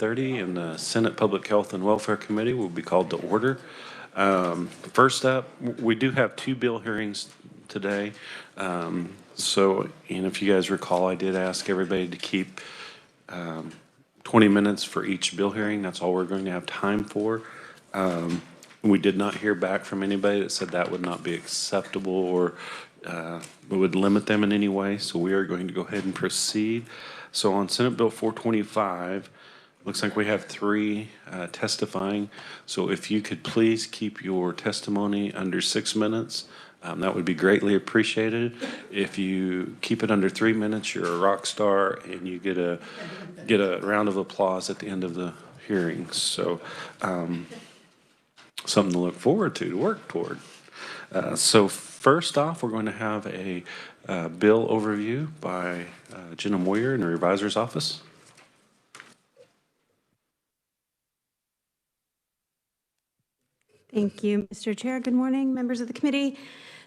8:30, and the Senate Public Health and Welfare Committee will be called to order. First up, we do have 2 bill hearings today. And if you guys recall, I did ask everybody to keep 20 minutes for each bill hearing. That's all we're going to have time for. We did not hear back from anybody that said that would not be acceptable or it would limit them in any way. So we are going to go ahead and proceed. So on Senate Bill 425, looks like we have 3 testifying. So if you could please keep your testimony under 6 minutes, that would be greatly appreciated. If you keep it under 3 minutes, you're a rock star and you get a round of applause at the end of the hearing. So something to look forward to work toward. So first off, we're going to have a bill overview by Jenna Moyer in the Revisor's Office. Thank you, Mr. Chair. Good morning, members of the committee.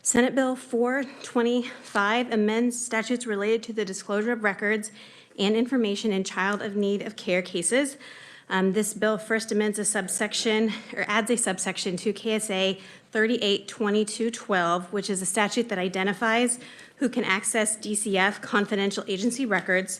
Senate Bill 425 amends statutes related to the disclosure of records and information in child of need of care cases. This bill first amends a subsection, or adds a subsection to KSA 382212, which is a statute that identifies who can access DCF confidential agency records.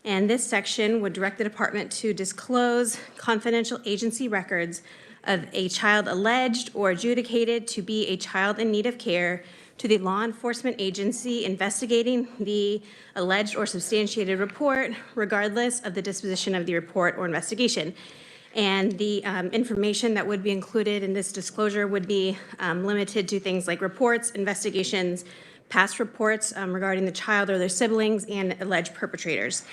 And this section would direct the department to disclose confidential agency records of a child alleged or adjudicated to be a child in need of care to the law enforcement agency investigating the alleged or substantiated report, regardless of the disposition of the report or investigation. And the information that would be included in this disclosure would be limited to things like reports, investigations, past reports regarding the child or their siblings, and alleged perpetrators.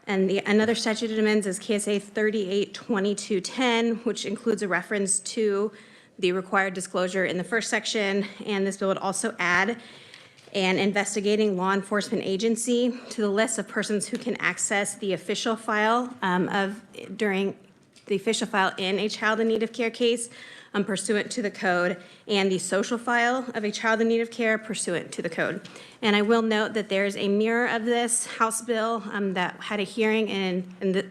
And another statute it amends is KSA 382210, which includes a reference to the required disclosure in the first section. And this bill would also add an investigating law enforcement agency to the list of persons who can access the official file in a child in need of care case pursuant to the code, and the social file of a child in need of care pursuant to the code. And I will note that there's a mirror of this House bill that had a hearing, and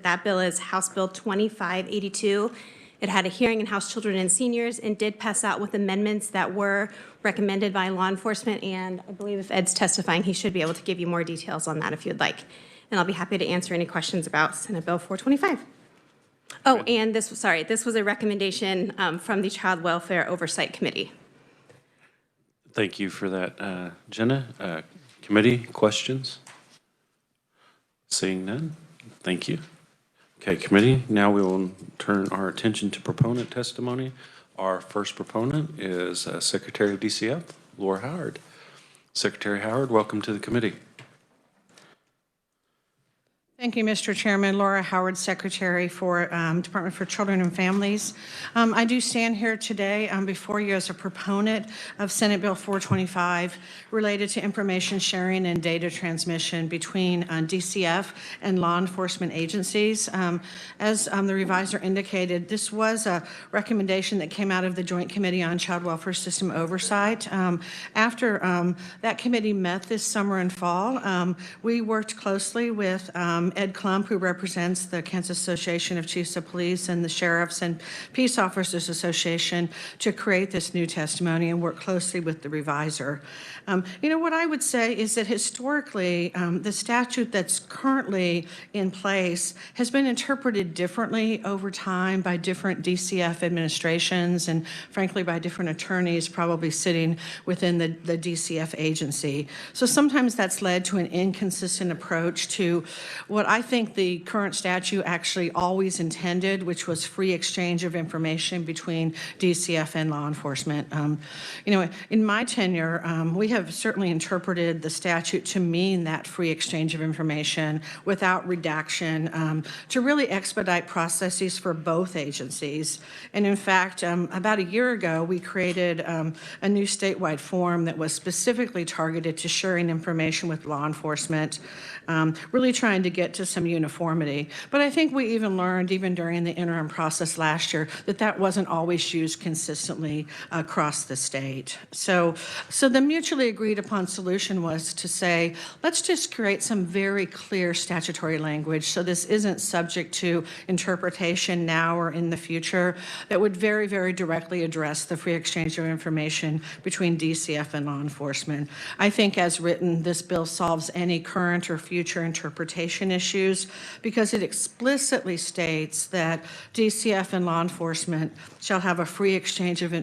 that bill is House Bill 2582. It had a hearing in House Children and Seniors and did pass out with amendments that were recommended by law enforcement. And I believe if Ed's testifying, he should be able to give you more details on that if you'd like. And I'll be happy to answer any questions about Senate Bill 425. Oh, and this was a recommendation from the Child Welfare Oversight Committee. Thank you for that, Jenna. Committee questions? Seeing none, thank you. Okay, committee, now we will turn our attention to proponent testimony. Our first proponent is Secretary of DCF, Laura Howard. Secretary Howard, welcome to the committee. Thank you, Mr. Chairman. Laura Howard, Secretary for Department for Children and Families. I do stand here today before you as a proponent of Senate Bill 425 related to information sharing and data transmission between DCF and law enforcement agencies. As the revisor indicated, this was a recommendation that came out of the Joint Committee on Child Welfare System Oversight. After that committee met this summer and fall, we worked closely with Ed Klump, who represents the Kansas Association of Chiefs of Police and the Sheriffs and Peace Officers Association, to create this new testimony and work closely with the revisor. What I would say is that historically, the statute that's currently in place has been interpreted differently over time by different DCF administrations and, frankly, by different attorneys probably sitting within the DCF agency. So sometimes that's led to an inconsistent approach to what I think the current statute actually always intended, which was free exchange of information between DCF and law enforcement. In my tenure, we have certainly interpreted the statute to mean that free exchange of information without redaction to really expedite processes for both agencies. And in fact, about a year ago, we created a new statewide form that was specifically targeted to sharing information with law enforcement, really trying to get get to some uniformity. But I think we even learned, even during the interim process last year, that that wasn't always used consistently across the state. So the mutually agreed upon solution was to say, let's just create some very clear statutory language so this isn't subject to interpretation now or in the future, that would very, very directly address the free exchange of information between DCF and law enforcement. I think as written, this bill solves any current or future interpretation issues because it explicitly states that DCF and law enforcement shall have a free exchange of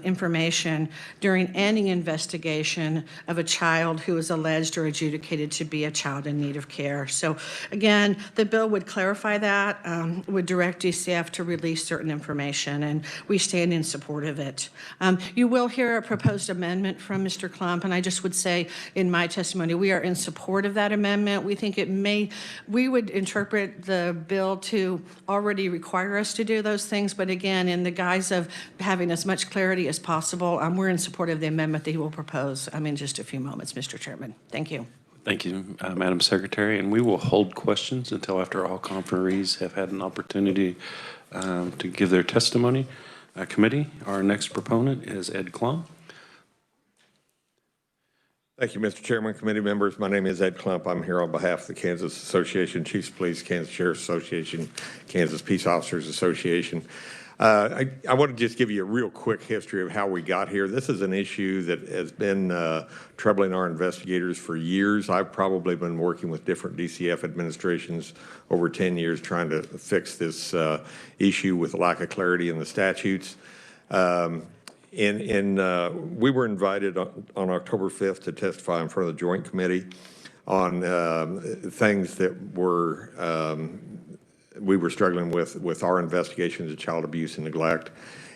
information during any investigation of a child who is alleged or adjudicated to be a child in need of care. So again, the bill would clarify that, would direct DCF to release certain information, and we stand in support of it. You will hear a proposed amendment from Mr. Klump, and I just would say in my testimony, we are in support of that amendment. We think we would interpret the bill to already require us to do those things, but again, in the guise of having as much clarity as possible, we're in support of the amendment that he will propose in just a few moments, Mr. Chairman. Thank you. Thank you, Madam Secretary, and we will hold questions until after all conferees have had an opportunity to give their testimony. Committee, our next proponent is Ed Klump. Thank you, Mr. Chairman, committee members. My name is Ed Klump. I'm here on behalf of the Kansas Association, Chiefs of Police, Kansas Sheriff's Association, Kansas Peace Officers Association. I want to just give you a real quick history of how we got here. This is an issue that has been troubling our investigators for years. I've probably been working with different DCF administrations over 10 years trying to fix this issue with lack of clarity in the statutes. We were invited on October 5th to testify in front of the Joint Committee on things that we were struggling with our investigations of child abuse and neglect.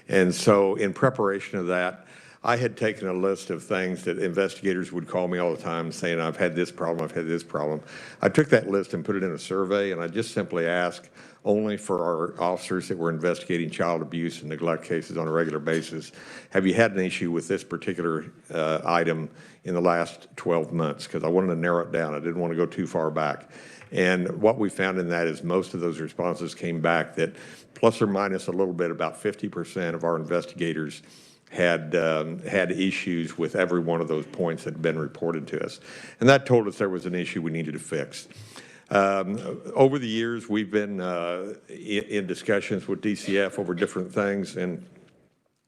And so in preparation of that, I had taken a list of things that investigators would call me all the time saying, I've had this problem, I've had this problem. I took that list and put it in a survey, and I just simply asked only for our officers that were investigating child abuse and neglect cases on a regular basis, have you had an issue with this particular item in the last 12 months? Because I wanted to narrow it down. I didn't want to go too far back. And what we found in that is most of those responses came back that plus or minus a little bit, about 50% of our investigators had issues with every one of those points that had been reported to us. And that told us there was an issue we needed to fix. Over the years, we've been in discussions with DCF over different things, and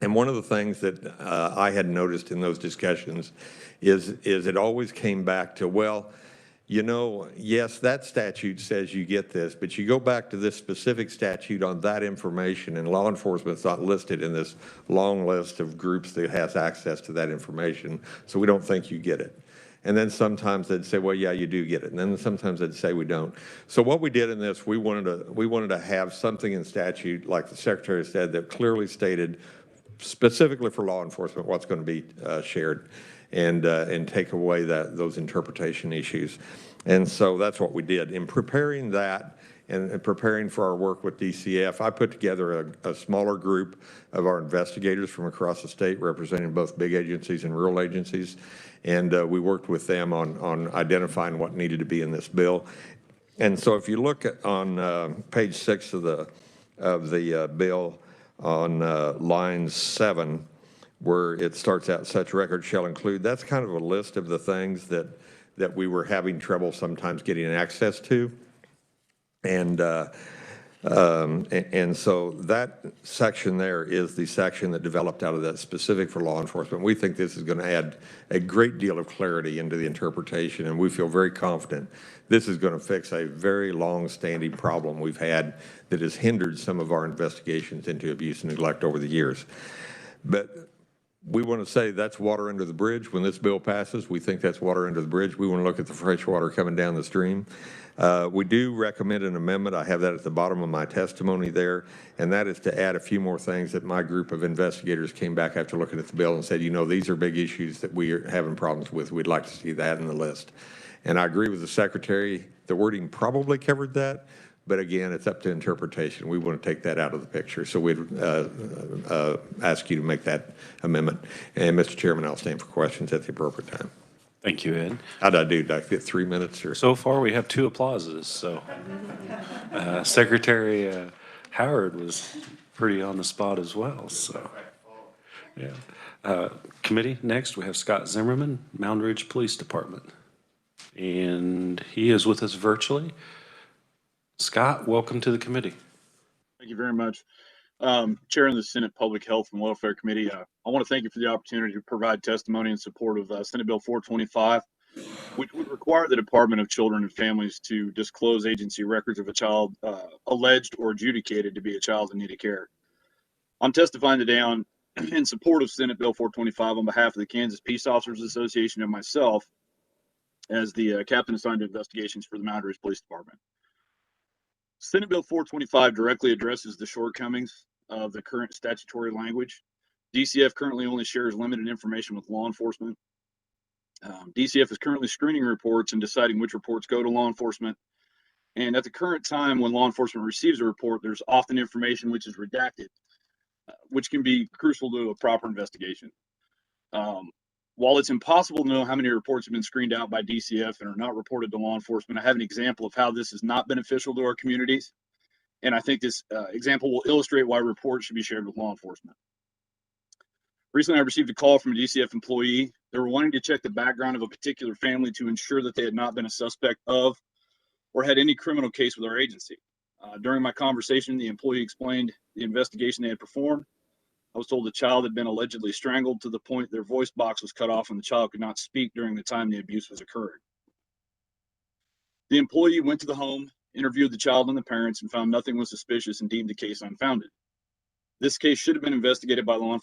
one of the things that I had noticed in those discussions is it always came back to, well, you know, yes, that statute says you get this, but you go back to this specific statute on that information, and law enforcement's not listed in this long list of groups that has access to that information, so we don't think you get it. And then sometimes they'd say, well, yeah, you do get it. And then sometimes they'd say we don't. So what we did in this, we wanted to have something in statute, like the Secretary said, that clearly stated specifically for law enforcement what's going to be shared, and take away those interpretation issues. And so that's what we did. In preparing that and preparing for our work with DCF, I put together a smaller group of our investigators from across the state representing both big agencies and rural agencies. And we worked with them on identifying what needed to be in this bill. And so if you look on page 6 of the bill on line 7, where it starts out, such records shall include, that's kind of a list of the things that we were having trouble sometimes getting access to. And so that section there is the section that developed out of that specific for law enforcement. We think this is going to add a great deal of clarity into the interpretation, and we feel very confident this is going to fix a very long-standing problem we've had that has hindered some of our investigations into abuse and neglect over the years. But we want to say that's water under the bridge. When this bill passes, we think that's water under the bridge. We want to look at the fresh water coming down the stream. We do recommend an amendment. I have that at the bottom of my testimony there, and that is to add a few more things that my group of investigators came back after looking at the bill and said, you know, these are big issues that we are having problems with. We'd like to see that in the list. And I agree with the Secretary. The wording probably covered that, but again, it's up to interpretation. We want to take that out of the picture, so we'd ask you to make that amendment. And Mr. Chairman, I'll stand for questions at the appropriate time. Thank you, Ed. How'd I do? Did I get 3 minutes or? So far, we have 2 applauses, so Secretary Howard was pretty on the spot as well, so, yeah. Committee, next, we have Scott Zimmerman, Mound Ridge Police Department. And he is with us virtually. Scott, welcome to the committee. Thank you very much. Chair of the Senate Public Health and Welfare Committee, I want to thank you for the opportunity to provide testimony in support of Senate Bill 425, which would require the Department of Children and Families to disclose agency records of a child alleged or adjudicated to be a child in need of care. I'm testifying today in support of Senate Bill 425 on behalf of the Kansas Peace Officers Association and myself as the captain assigned to investigations for the Mound Ridge Police Department. Senate Bill 425 directly addresses the shortcomings of the current statutory language. DCF currently only shares limited information with law enforcement. DCF is currently screening reports and deciding which reports go to law enforcement. And at the current time when law enforcement receives a report, there's often information which is redacted, which can be crucial to a proper investigation. While it's impossible to know how many reports have been screened out by DCF and are not reported to law enforcement, I have an example of how this is not beneficial to our communities. And I think this example will illustrate why reports should be shared with law enforcement. Recently, I received a call from a DCF employee. They were wanting to check the background of a particular family to ensure that they had not been a suspect of or had any criminal case with our agency. During my conversation, the employee explained the investigation they had performed. I was told the child had been allegedly strangled to the point their voice box was cut off and the child could not speak during the time the abuse was occurring. The employee went to the home, interviewed the child and the parents, and found nothing was suspicious and deemed the case unfounded. This case should have been investigated by law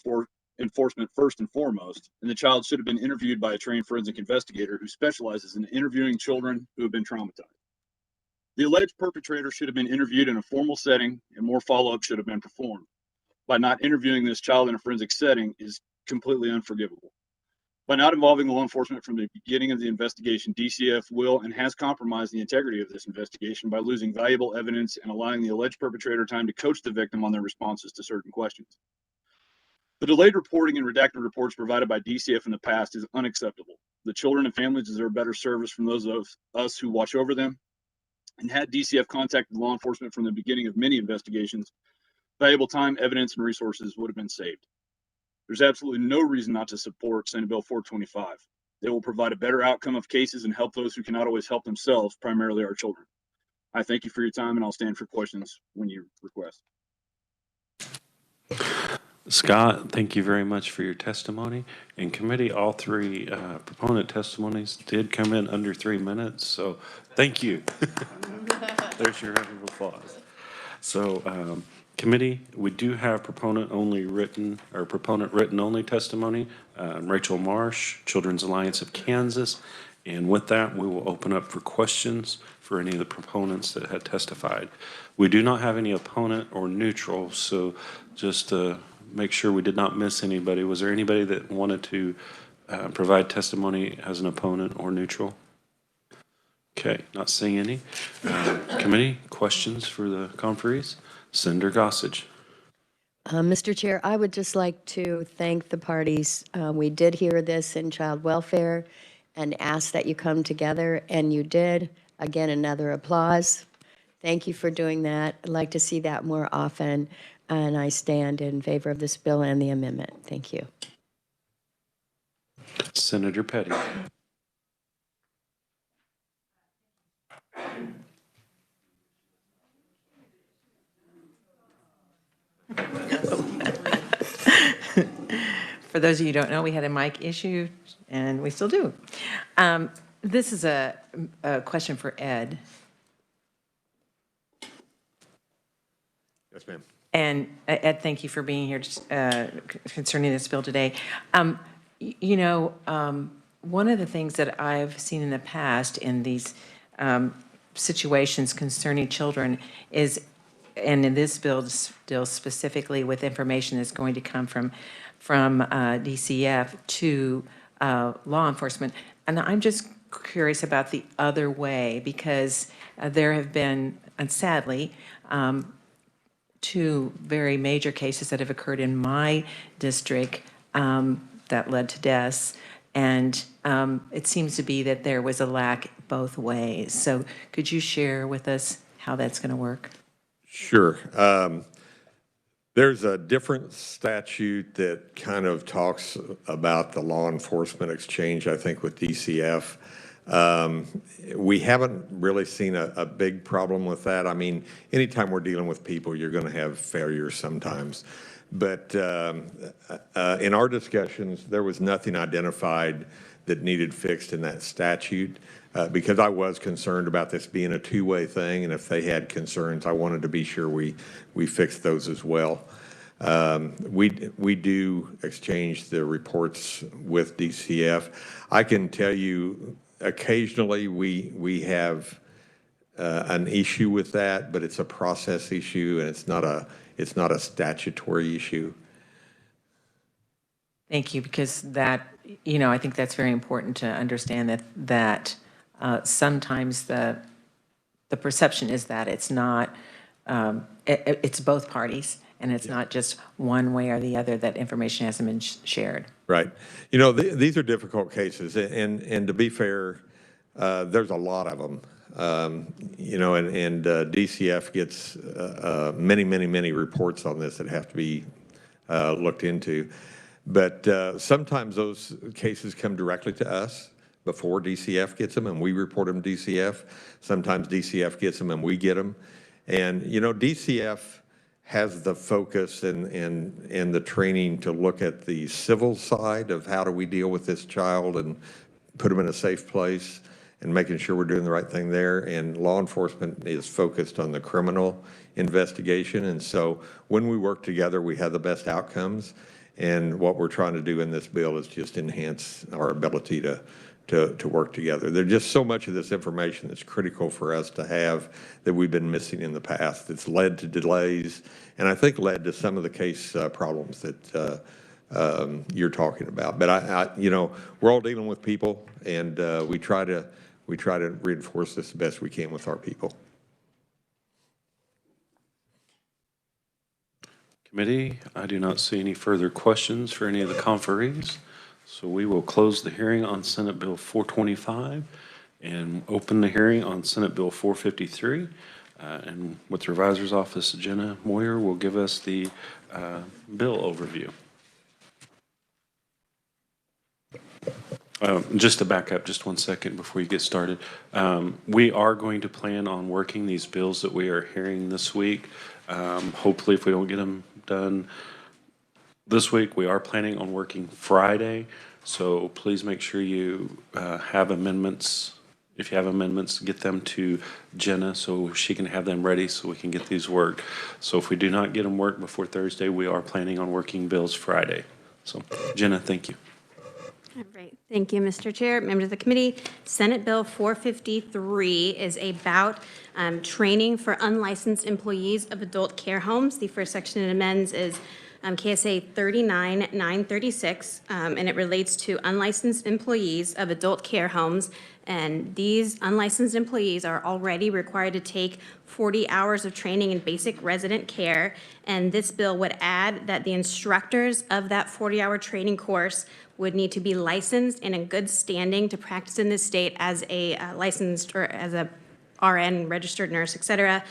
enforcement first and foremost, and the child should have been interviewed by a trained forensic investigator who specializes in interviewing children who have been traumatized. The alleged perpetrator should have been interviewed in a formal setting, and more follow-up should have been performed. By not interviewing this child in a forensic setting is completely unforgivable. By not involving law enforcement from the beginning of the investigation, DCF will and has compromised the integrity of this investigation by losing valuable evidence and allowing the alleged perpetrator time to coach the victim on their responses to certain questions. The delayed reporting and redacted reports provided by DCF in the past is unacceptable. The children and families deserve better service from those of us who watch over them. And had DCF contacted law enforcement from the beginning of many investigations, valuable time, evidence, and resources would have been saved. There's absolutely no reason not to support Senate Bill 425. They will provide a better outcome of cases and help those who cannot always help themselves, primarily our children. I thank you for your time, and I'll stand for questions when you request. Scott, thank you very much for your testimony. In committee, all 3 proponent testimonies did come in under 3 minutes, so thank you. There's your round of applause. So, committee, we do have proponent written only testimony. Rachel Marsh, Children's Alliance of Kansas. And with that, we will open up for questions for any of the proponents that had testified. We do not have any opponent or neutral, so just to make sure we did not miss anybody, was there anybody that wanted to provide testimony as an opponent or neutral? Okay, not seeing any. Committee, questions for the conferees? Senator Gossage. Mr. Chair, I would just like to thank the parties. We did hear this in child welfare and ask that you come together, and you did. Again, another applause. Thank you for doing that. I'd like to see that more often, and I stand in favor of this bill and the amendment. Thank you. Senator Petty. For those of you who don't know, we had a mic issue, and we still do. This is a question for Ed. Yes, ma'am. And Ed, thank you for being here concerning this bill today. You know, one of the things that I've seen in the past in these situations concerning children is, and in this bill deals specifically with information that's going to come from DCF to law enforcement. And I'm just curious about the other way, because there have been, and sadly, 2 very major cases that have occurred in my district that led to deaths. And it seems to be that there was a lack both ways. So could you share with us how that's going to work? Sure. There's a different statute that kind of talks about the law enforcement exchange, I think, with DCF. We haven't really seen a big problem with that. I mean, anytime we're dealing with people, you're going to have failures sometimes. But in our discussions, there was nothing identified that needed fixed in that statute because I was concerned about this being a two-way thing, and if they had concerns, I wanted to be sure we fixed those as well. We do exchange the reports with DCF. I can tell you, occasionally we have an issue with that, but it's a process issue and it's not a statutory issue. Thank you, because that, I think that's very important to understand that sometimes the perception is that it's not, it's both parties, and it's not just one way or the other that information hasn't been shared. Right. These are difficult cases, and to be fair, there's a lot of them. DCF gets many reports on this that have to be looked into. But sometimes those cases come directly to us before DCF gets them, and we report them to DCF. Sometimes DCF gets them and we get them. And, DCF has the focus and the training to look at the civil side of how do we deal with this child and put them in a safe place and making sure we're doing the right thing there. And law enforcement is focused on the criminal investigation. And so when we work together, we have the best outcomes. And what we're trying to do in this bill is just enhance our ability to work together. There's just so much of this information that's critical for us to have that we've been missing in the past. It's led to delays, and I think led to some of the case problems that you're talking about. But we're all dealing with people, and we try to reinforce this the best we can with our people. Committee, I do not see any further questions for any of the conferees. So we will close the hearing on Senate Bill 425 and open the hearing on Senate Bill 453. And with the Revisor's Office, Jenna Moyer will give us the bill overview. Just to back up just 1 second before you get started, we are going to plan on working these bills that we are hearing this week. Hopefully, if we don't get them done this week, we are planning on working Friday. So please make sure you have amendments. If you have amendments, get them to Jenna so she can have them ready so we can get these worked. So if we do not get them worked before Thursday, we are planning on working bills Friday. So Jenna, thank you. All right. Thank you, Mr. Chair, members of the committee. Senate Bill 453 is about training for unlicensed employees of adult care homes. The first section it amends is KSA 39936, and it relates to unlicensed employees of adult care homes. And these unlicensed employees are already required to take 40 hours of training in basic resident care. And this bill would add that the instructors of that 40-hour training course would need to be licensed and in good standing to practice in this state as a licensed or as a RN, registered nurse, et cetera.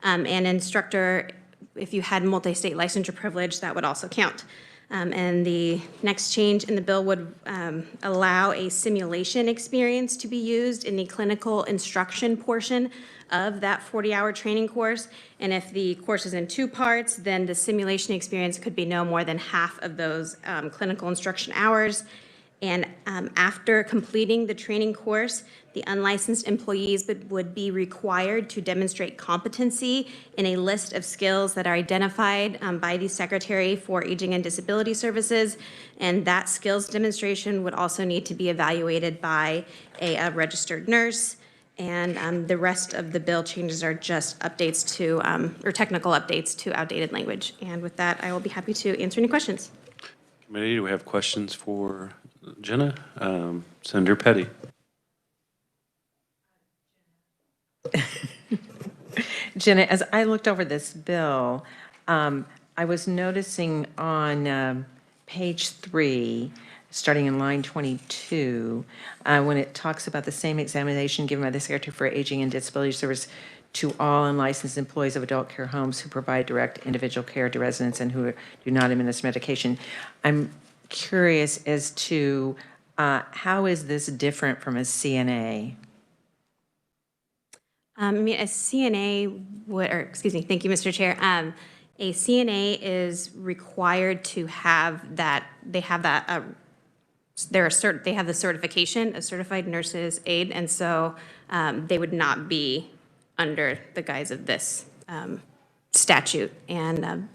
And instructor, if you had multi-state licensure privilege, that would also count. And the next change in the bill would allow a simulation experience to be used in the clinical instruction portion of that 40-hour training course. And if the course is in 2 parts, then the simulation experience could be no more than half of those clinical instruction hours. And after completing the training course, the unlicensed employees would be required to demonstrate competency in a list of skills that are identified by the Secretary for Aging and Disability Services. And that skills demonstration would also need to be evaluated by a registered nurse. And the rest of the bill changes are just updates to, or technical updates to outdated language. And with that, I will be happy to answer any questions. Committee, do we have questions for Jenna? Senator Petty. Jenna, as I looked over this bill, I was noticing on page 3, starting in line 22, when it talks about the same examination given by the Secretary for Aging and Disability Service to all unlicensed employees of adult care homes who provide direct individual care to residents and who do not administer medication. I'm curious as to how is this different from a CNA? I mean, a CNA would, or excuse me, thank you, Mr. Chair. A CNA is required to have that, they have that, they have the certification, a certified nurse's aide, and so they would not be under the guise of this statute. And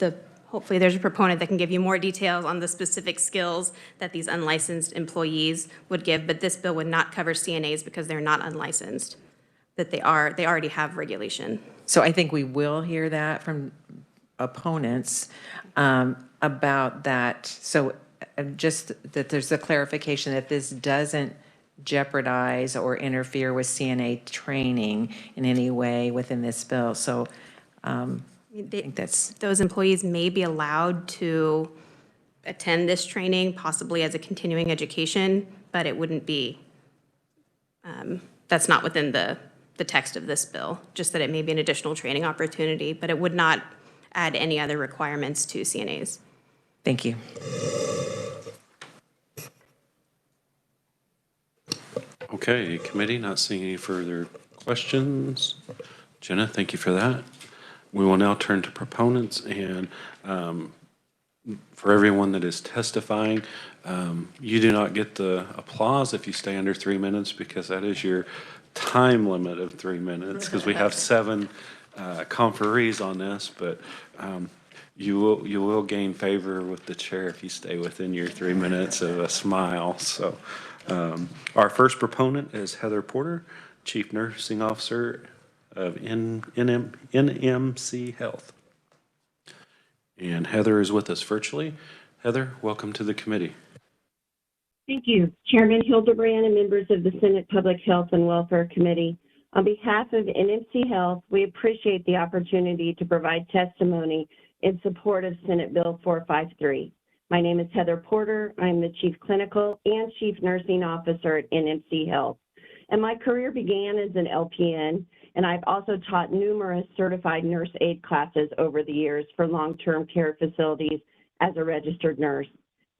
hopefully there's a proponent that can give you more details on the specific skills that these unlicensed employees would give, but this bill would not cover CNAs because they're not unlicensed, that they already have regulation. So I think we will hear that from opponents about that. So just that there's a clarification that this doesn't jeopardize or interfere with CNA training in any way within this bill. So I think that's... Those employees may be allowed to attend this training, possibly as a continuing education, but it wouldn't be, that's not within the text of this bill, just that it may be an additional training opportunity, but it would not add any other requirements to CNAs. Thank you. Okay, committee, not seeing any further questions. Jenna, thank you for that. We will now turn to proponents, and for everyone that is testifying, you do not get the applause if you stay under 3 minutes, because that is your time limit of 3 minutes, because we have 7 conferees on this, but you will gain favor with the chair if you stay within your 3 minutes of a smile. So our first proponent is Heather Porter, Chief Nursing Officer of NMC Health. And Heather is with us virtually. Heather, welcome to the committee. Thank you, Chairman Hildebrand and members of the Senate Public Health and Welfare Committee. On behalf of NMC Health, we appreciate the opportunity to provide testimony in support of Senate Bill 453. My name is Heather Porter. I'm the Chief Clinical and Chief Nursing Officer at NMC Health. And my career began as an LPN, and I've also taught numerous certified nurse aide classes over the years for long-term care facilities as a registered nurse.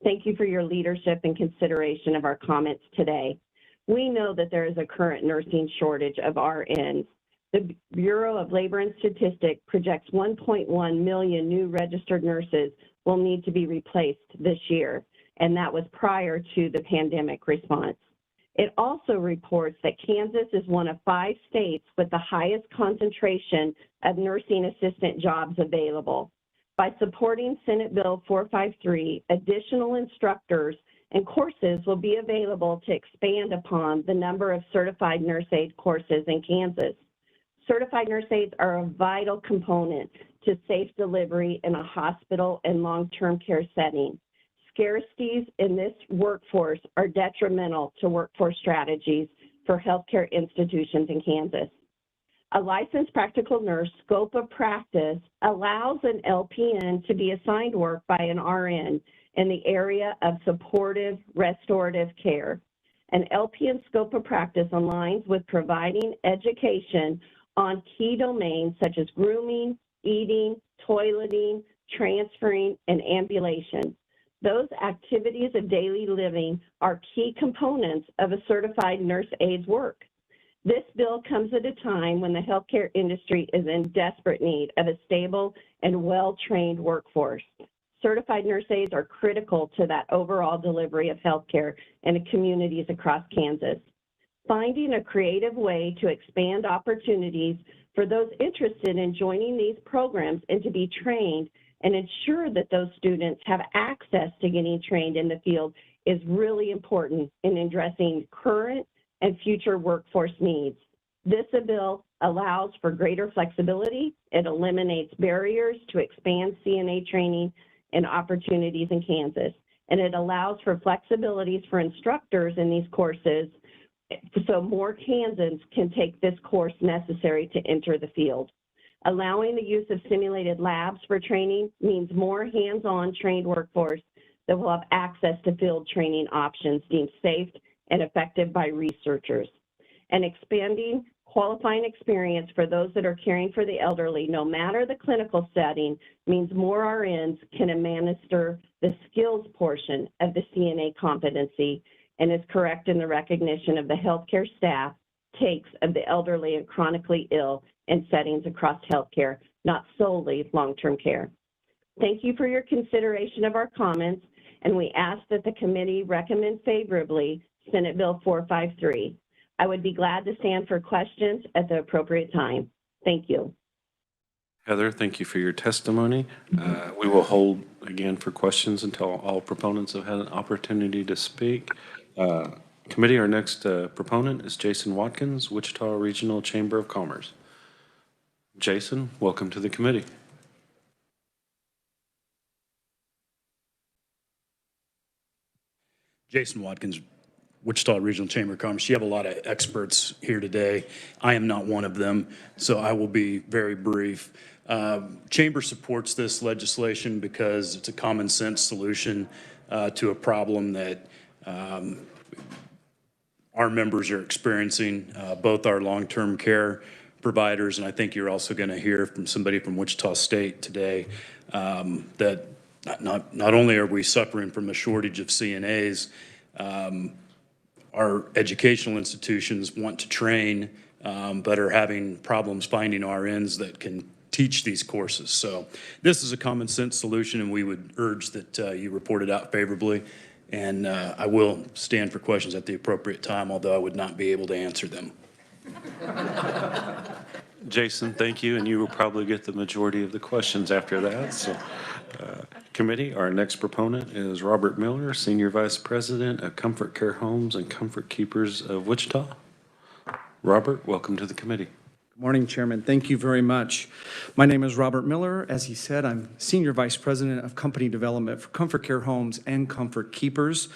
Thank you for your leadership and consideration of our comments today. We know that there is a current nursing shortage of RNs. The Bureau of Labor and Statistics projects 1.1 million new registered nurses will need to be replaced this year, and that was prior to the pandemic response. It also reports that Kansas is one of 5 states with the highest concentration of nursing assistant jobs available. By supporting Senate Bill 453, additional instructors and courses will be available to expand upon the number of certified nurse aide courses in Kansas. Certified nurse aides are a vital component to safe delivery in a hospital and long-term care setting. Scarcities in this workforce are detrimental to workforce strategies for healthcare institutions in Kansas. A licensed practical nurse scope of practice allows an LPN to be assigned work by an RN in the area of supportive restorative care. An LPN scope of practice aligns with providing education on key domains such as grooming, eating, toileting, transferring, and ambulation. Those activities of daily living are key components of a certified nurse aide's work. This bill comes at a time when the healthcare industry is in desperate need of a stable and well-trained workforce. Certified nurse aides are critical to that overall delivery of healthcare in the communities across Kansas. Finding a creative way to expand opportunities for those interested in joining these programs and to be trained and ensure that those students have access to getting trained in the field is really important in addressing current and future workforce needs. This bill allows for greater flexibility. It eliminates barriers to expand CNA training and opportunities in Kansas. And it allows for flexibilities for instructors in these courses so more Kansans can take this course necessary to enter the field. Allowing the use of simulated labs for training means more hands-on trained workforce that will have access to field training options deemed safe and effective by researchers, and expanding qualifying experience for those that are caring for the elderly, no matter the clinical setting, means more RNs can administer the skills portion of the CNA competency and is correct in the recognition of the healthcare staff takes of the elderly and chronically ill in settings across healthcare, not solely long-term care. Thank you for your consideration of our comments, and we ask that the committee recommend favorably Senate Bill 453. I would be glad to stand for questions at the appropriate time. Thank you. Heather, thank you for your testimony. We will hold again for questions until all proponents have had an opportunity to speak. Committee, our next proponent is Jason Watkins, Wichita Regional Chamber of Commerce. Jason, welcome to the committee. Jason Watkins, Wichita Regional Chamber of Commerce. You have a lot of experts here today. I am not one of them, so I will be very brief. Chamber supports this legislation because it's a common sense solution to a problem that our members are experiencing, both our long-term care providers, and I think you're also going to hear from somebody from Wichita State today that not only are we suffering from a shortage of CNAs, our educational institutions want to train, but are having problems finding RNs that can teach these courses. So this is a common sense solution, and we would urge that you report it out favorably. And I will stand for questions at the appropriate time, although I would not be able to answer them. Jason, thank you, and you will probably get the majority of the questions after that. So, committee, our next proponent is Robert Miller, Senior Vice President of Comfort Care Homes and Comfort Keepers of Wichita. Robert, welcome to the committee. Good morning, Chairman. Thank you very much. My name is Robert Miller. As he said, I'm Senior Vice President of Company Development for Comfort Care Homes and Comfort Keepers.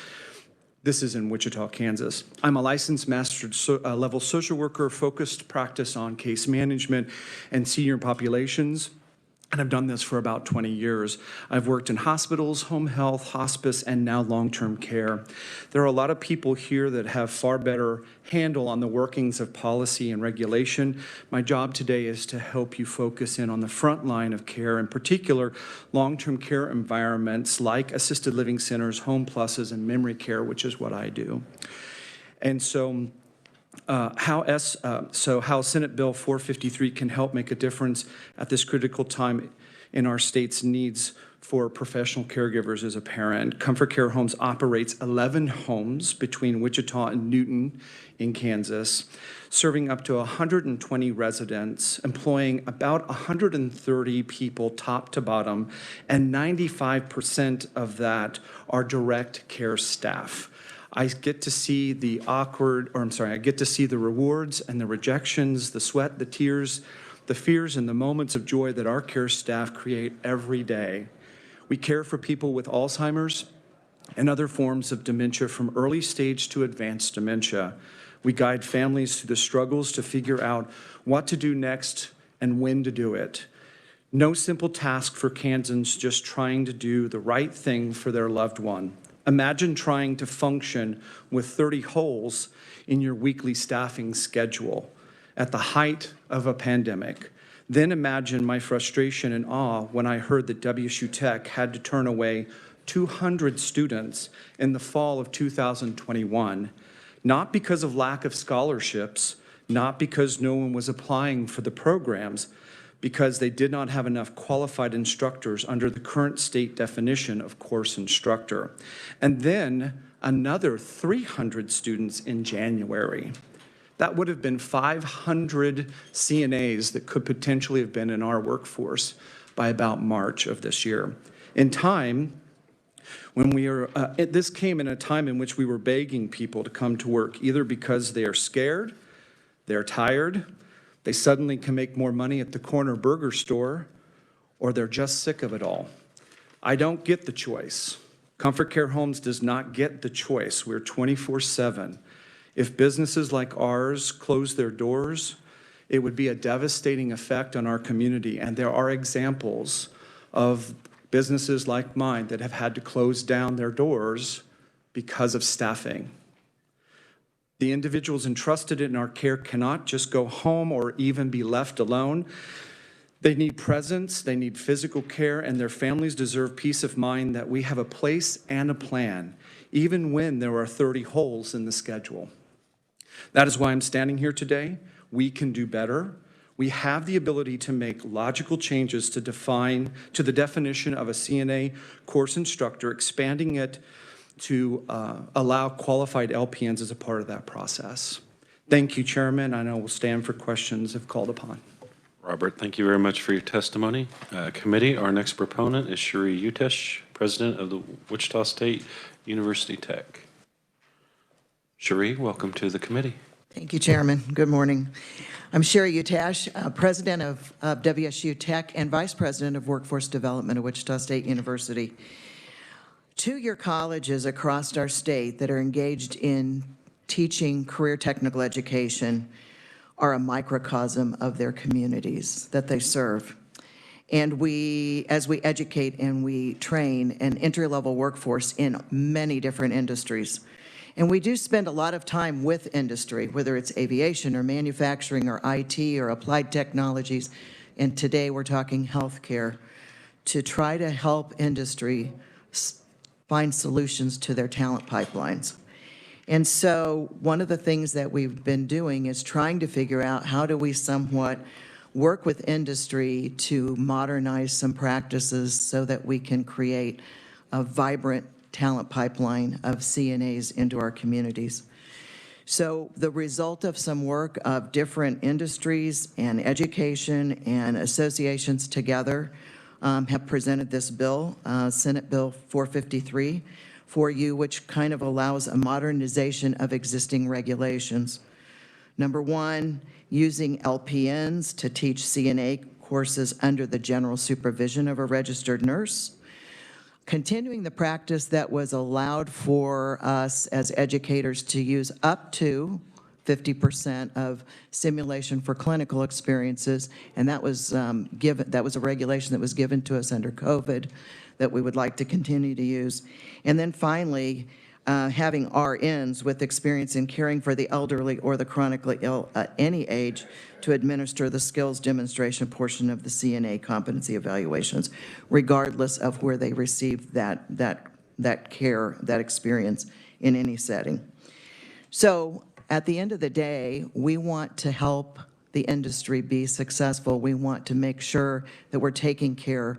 This is in Wichita, Kansas. I'm a licensed master's level social worker, focused practice on case management and senior populations. And I've done this for about 20 years. I've worked in hospitals, home health, hospice, and now long-term care. There are a lot of people here that have far better handle on the workings of policy and regulation. My job today is to help you focus in on the front line of care, in particular, long-term care environments like assisted living centers, home pluses, and memory care, which is what I do. And so, how Senate Bill 453 can help make a difference at this critical time in our state's needs for professional caregivers is apparent. Comfort Care Homes operates 11 homes between Wichita and Newton in Kansas, serving up to 120 residents, employing about 130 people top to bottom, and 95% of that are direct care staff. I get to see the I get to see the rewards and the rejections, the sweat, the tears, the fears, and the moments of joy that our care staff create every day. We care for people with Alzheimer's and other forms of dementia from early stage to advanced dementia. We guide families through the struggles to figure out what to do next and when to do it. No simple task for Kansans, just trying to do the right thing for their loved one. Imagine trying to function with 30 holes in your weekly staffing schedule at the height of a pandemic. Then imagine my frustration and awe when I heard that WSU Tech had to turn away 200 students in the fall of 2021, not because of lack of scholarships, not because no one was applying for the programs, because they did not have enough qualified instructors under the current state definition of course instructor. And then another 300 students in January. That would have been 500 CNAs that could potentially have been in our workforce by about March of this year. In time, when this came in a time in which we were begging people to come to work, either because they are scared, they're tired, they suddenly can make more money at the corner burger store, or they're just sick of it all. I don't get the choice. Comfort Care Homes does not get the choice. We're 24/7. If businesses like ours close their doors, it would be a devastating effect on our community. And there are examples of businesses like mine that have had to close down their doors because of staffing. The individuals entrusted in our care cannot just go home or even be left alone. They need presence, they need physical care, and their families deserve peace of mind that we have a place and a plan, even when there are 30 holes in the schedule. That is why I'm standing here today. We can do better. We have the ability to make logical changes to the definition of a CNA course instructor, expanding it to allow qualified LPNs as a part of that process. Thank you, Chairman. I know we'll stand for questions if called upon. Robert, thank you very much for your testimony. Committee, our next proponent is Sheree Utesh, President of the Wichita State University Tech. Sheree, welcome to the committee. Thank you, Chairman. Good morning. I'm Sheree Utesh, President of WSU Tech and Vice President of Workforce Development at Wichita State University. Two-year colleges across our state that are engaged in teaching career technical education are a microcosm of their communities that they serve. And as we educate and we train an entry-level workforce in many different industries, and we do spend a lot of time with industry, whether it's aviation or manufacturing or IT or applied technologies, and today we're talking healthcare, to try to help industry find solutions to their talent pipelines. And so one of the things that we've been doing is trying to figure out how do we somewhat work with industry to modernize some practices so that we can create a vibrant talent pipeline of CNAs into our communities. So the result of some work of different industries and education and associations together have presented this bill, Senate Bill 453, for you, which kind of allows a modernization of existing regulations. Number one, using LPNs to teach CNA courses under the general supervision of a registered nurse. Continuing the practice that was allowed for us as educators to use up to 50% of simulation for clinical experiences, and that was a regulation that was given to us under COVID that we would like to continue to use. And then finally, having RNs with experience in caring for the elderly or the chronically ill at any age to administer the skills demonstration portion of the CNA competency evaluations, regardless of where they received that care, that experience in any setting. So at the end of the day, we want to help the industry be successful. We want to make sure that we're taking care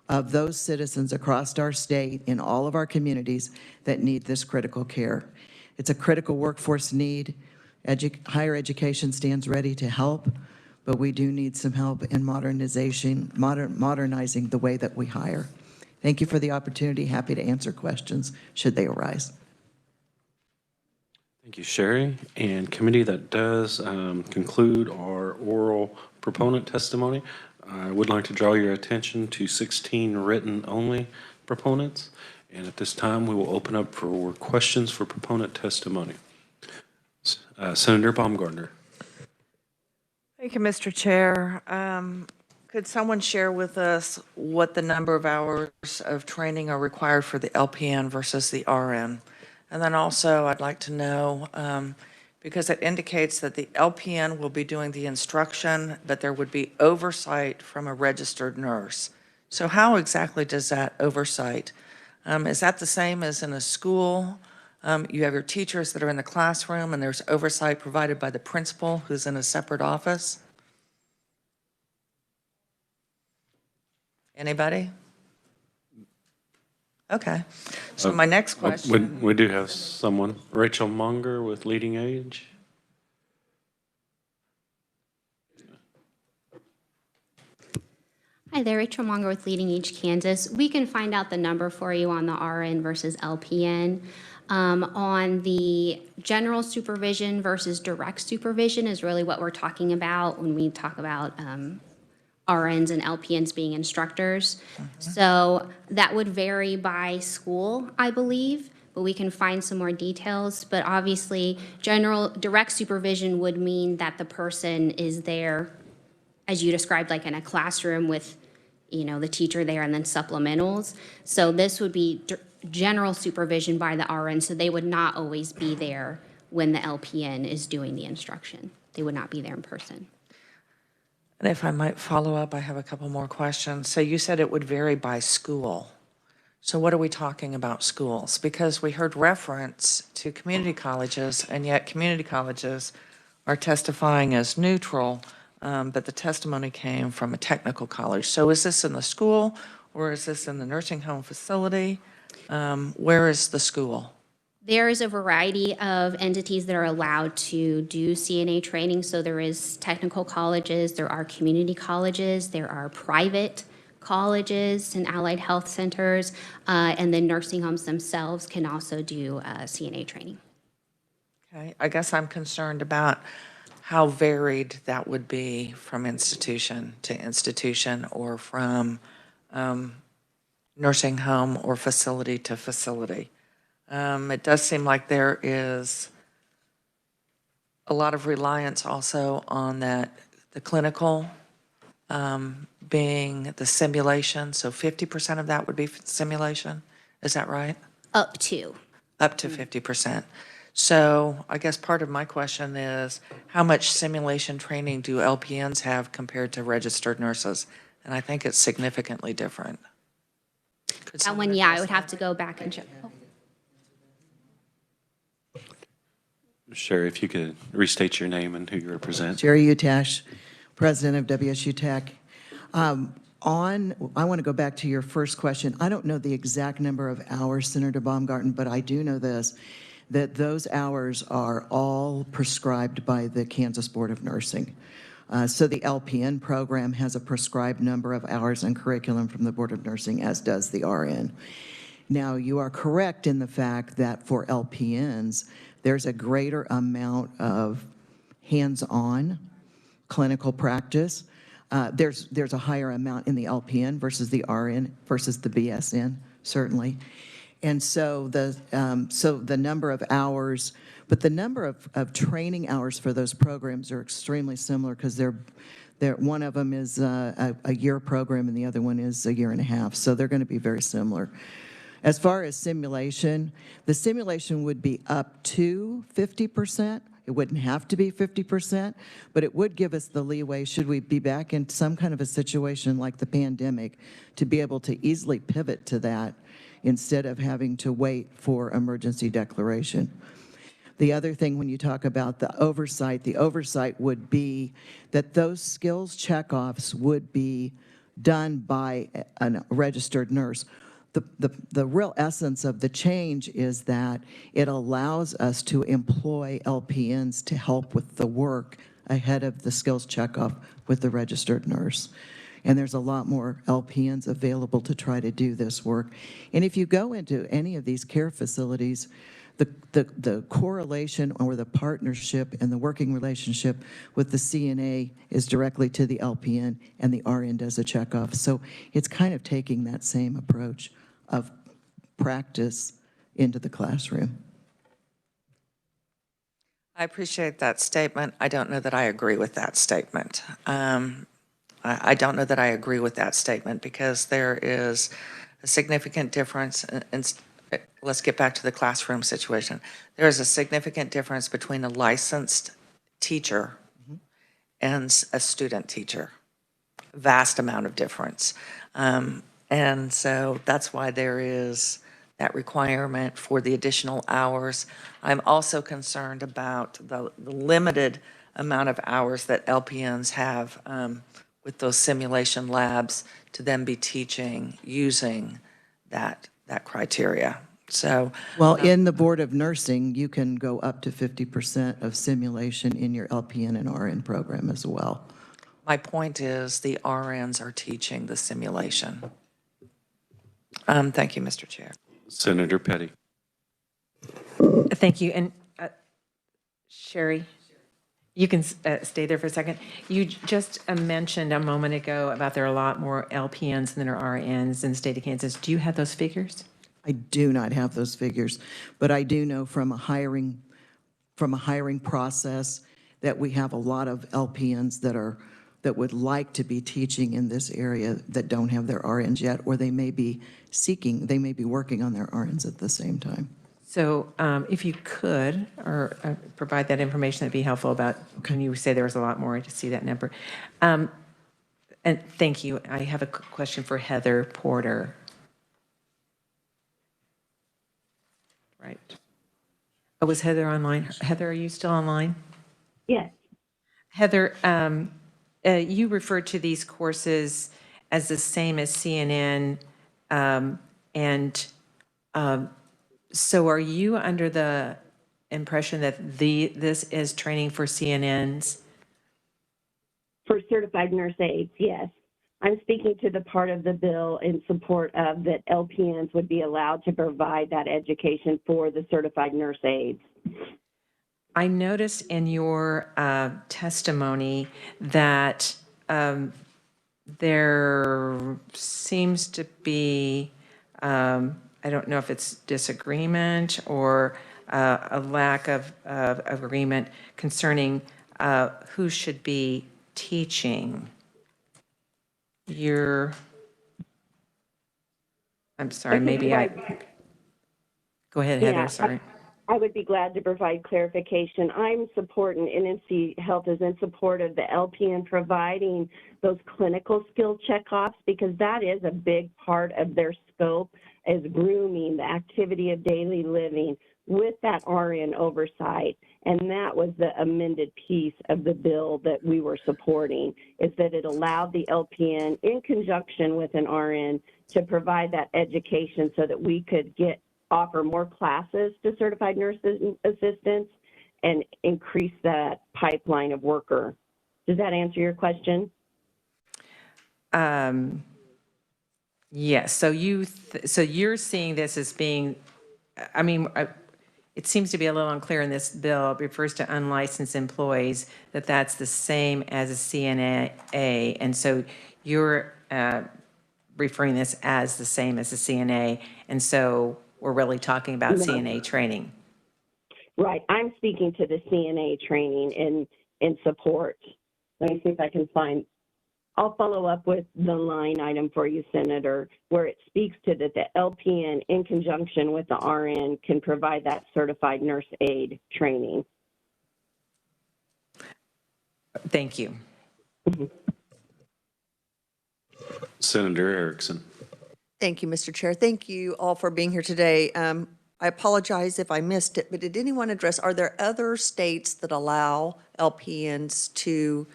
of those citizens across our state in all of our communities that need this critical care. It's a critical workforce need. Higher education stands ready to help, but we do need some help in modernizing the way that we hire. Thank you for the opportunity. Happy to answer questions should they arise. Thank you, Sherry. And committee, that does conclude our oral proponent testimony. I would like to draw your attention to 16 written-only proponents. And at this time, we will open up for questions for proponent testimony. Senator Baumgardner. Thank you, Mr. Chair. Could someone share with us what the number of hours of training are required for the LPN versus the RN? And then also, I'd like to know, because it indicates that the LPN will be doing the instruction, but there would be oversight from a registered nurse. So how exactly does that oversight? Is that the same as in a school? You have your teachers that are in the classroom and there's oversight provided by the principal who's in a separate office? Anybody? Okay. So my next question. We do have someone, Rachel Munger with Leading Age. Hi there, Rachel Monger with Leading Age Kansas. We can find out the number for you on the RN versus LPN. On the general supervision versus direct supervision is really what we're talking about when we talk about RNs and LPNs being instructors. So that would vary by school, I believe, but we can find some more details. But obviously, direct supervision would mean that the person is there, as you described, like in a classroom with, the teacher there and then supplementals. So this would be general supervision by the RN, so they would not always be there when the LPN is doing the instruction. They would not be there in person. And if I might follow up, I have a couple more questions. So you said it would vary by school. So what are we talking about schools? Because we heard reference to community colleges, and yet community colleges are testifying as neutral, but the testimony came from a technical college. So is this in the school, or is this in the nursing home facility? Where is the school? There is a variety of entities that are allowed to do CNA training. So there is technical colleges, there are community colleges, there are private colleges and allied health centers, and then nursing homes themselves can also do CNA training. Okay, I guess I'm concerned about how varied that would be from institution to institution, or from nursing home or facility to facility. It does seem like there is a lot of reliance also on that, the clinical being the simulation. So 50% of that would be simulation. Is that right? Up to. Up to 50%. So I guess part of my question is, how much simulation training do LPNs have compared to registered nurses? And I think it's significantly different. That one, yeah, I would have to go back and check. Sherry, if you could restate your name and who you represent. Sherry Utash, president of WSU Tech. I want to go back to your first question. I don't know the exact number of hours, Senator Baumgarten, but I do know this, that those hours are all prescribed by the Kansas Board of Nursing. So the LPN program has a prescribed number of hours and curriculum from the Board of Nursing, as does the RN. Now, you are correct in the fact that for LPNs, there's a greater amount of hands-on clinical practice. There's a higher amount in the LPN versus the RN versus the BSN, certainly. And so the number of hours, but the number of training hours for those programs are extremely similar, because one of them is a year program and the other one is a year and a half. So they're going to be very similar. As far as simulation, the simulation would be up to 50%. It wouldn't have to be 50%, but it would give us the leeway, should we be back in some kind of a situation like the pandemic, to be able to easily pivot to that instead of having to wait for emergency declaration. The other thing, when you talk about the oversight would be that those skills checkoffs would be done by a registered nurse. The real essence of the change is that it allows us to employ LPNs to help with the work ahead of the skills checkoff with the registered nurse. And there's a lot more LPNs available to try to do this work. And if you go into any of these care facilities, the correlation or the partnership and the working relationship with the CNA is directly to the LPN, and the RN does a checkoff. So it's kind of taking that same approach of practice into the classroom. I appreciate that statement. I don't know that I agree with that statement. I don't know that I agree with that statement, because there is a significant difference in, let's get back to the classroom situation. There is a significant difference between a licensed teacher and a student teacher. Vast amount of difference. And so that's why there is that requirement for the additional hours. I'm also concerned about the limited amount of hours that LPNs have with those simulation labs to then be teaching using that criteria. So, well, in the Board of Nursing, you can go up to 50% of simulation in your LPN and RN program as well. My point is the RNs are teaching the simulation. Thank you, Mr. Chair. Senator Petty. Thank you. And Sherry, you can stay there for a second. You just mentioned a moment ago about there are a lot more LPNs than there are RNs in the state of Kansas. Do you have those figures? I do not have those figures, but I do know from a hiring process that we have a lot of LPNs that are that would like to be teaching in this area that don't have their RNs yet, or they may be working on their RNs at the same time. So if you could, or provide that information, that'd be helpful about, when you say there was a lot more, to see that number. And thank you. I have a question for Heather Porter. Right. Oh, was Heather online? Heather, are you still online? Yes. Heather, you referred to these courses as the same as CNN, so are you under the impression that this is training for CNNs? For certified nurse aides, yes. I'm speaking to the part of the bill in support of that LPNs would be allowed to provide that education for the certified nurse aides. I noticed in your testimony that there seems to be, I don't know if it's disagreement or a lack of agreement concerning who should be teaching. I'm sorry, maybe go ahead, Heather, sorry. I would be glad to provide clarification. I'm supporting, NMC Health is in support of the LPN providing those clinical skill checkoffs, because that is a big part of their scope, is grooming, the activity of daily living with that RN oversight. And that was the amended piece of the bill that we were supporting, is that it allowed the LPN in conjunction with an RN to provide that education so that we could offer more classes to certified nurse assistants and increase that pipeline of worker. Does that answer your question? Yes. So you're seeing this as being, I mean, it seems to be a little unclear in this bill. It refers to unlicensed employees, that's the same as a CNA, and so you're referring this as the same as a CNA, and so we're really talking about CNA training. Right. I'm speaking to the CNA training in support. Let me see if I can I'll follow up with the line item for you, Senator, where it speaks to that the LPN in conjunction with the RN can provide that certified nurse aide training. Thank you. Senator Erickson. Thank you, Mr. Chair. Thank you all for being here today. I apologize if I missed it, but did anyone address, are there other states that allow LPNs to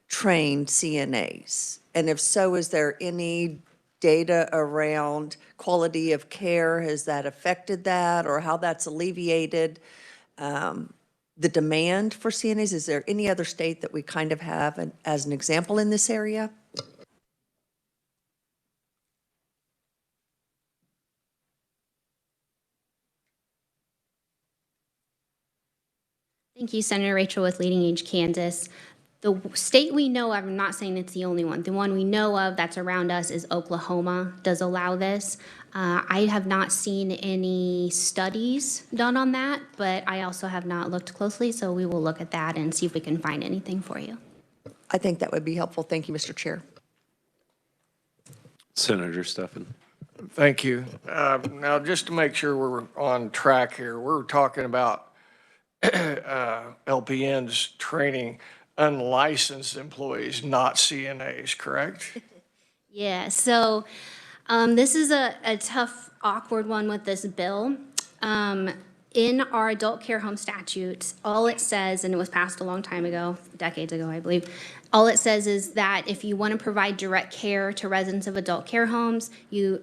train CNAs? And if so, is there any data around quality of care? Has that affected that, or how that's alleviated the demand for CNAs? Is there any other state that we kind of have as an example in this area? Thank you, Senator Rachel with Leading Age Kansas. The state we know of, I'm not saying it's the only one, the one we know of that's around us is Oklahoma does allow this. I have not seen any studies done on that, but I also have not looked closely, so we will look at that and see if we can find anything for you. I think that would be helpful. Thank you, Mr. Chair. Senator Steffen. Thank you. Now, just to make sure we're on track here, we're talking about LPNs training unlicensed employees, not CNAs, correct? Yeah, so this is a tough, awkward one with this bill. In our adult care home statute, all it says, and it was passed a long time ago, decades ago, I believe, all it says is that if you want to provide direct care to residents of adult care homes, you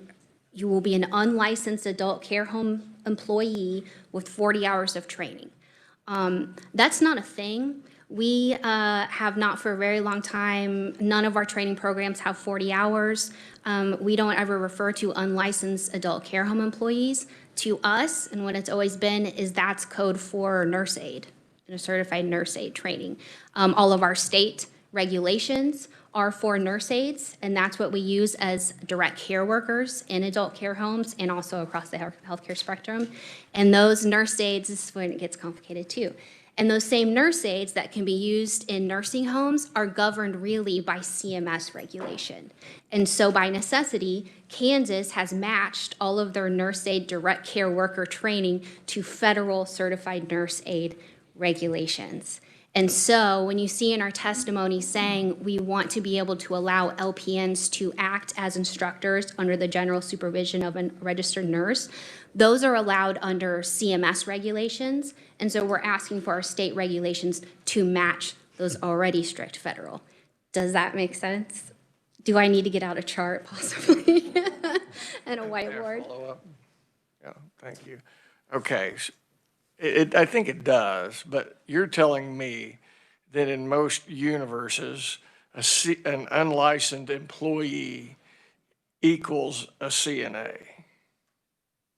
will be an unlicensed adult care home employee with 40 hours of training. That's not a thing. We have not for a very long time. None of our training programs have 40 hours. We don't ever refer to unlicensed adult care home employees. To us, and what it's always been, is that's code for nurse aide and a certified nurse aide training. All of our state regulations are for nurse aides, and that's what we use as direct care workers in adult care homes and also across the healthcare spectrum. And those nurse aides, this is when it gets complicated too. And those same nurse aides that can be used in nursing homes are governed really by CMS regulation. And so by necessity, Kansas has matched all of their nurse aide direct care worker training to federal certified nurse aide regulations. And so when you see in our testimony saying we want to be able to allow LPNs to act as instructors under the general supervision of a registered nurse, those are allowed under CMS regulations. And so we're asking for our state regulations to match those already strict federal. Does that make sense? Do I need to get out a chart possibly and a whiteboard? Follow-up? Yeah, thank you. Okay, I think it does, but you're telling me that in most universes, an unlicensed employee equals a CNA.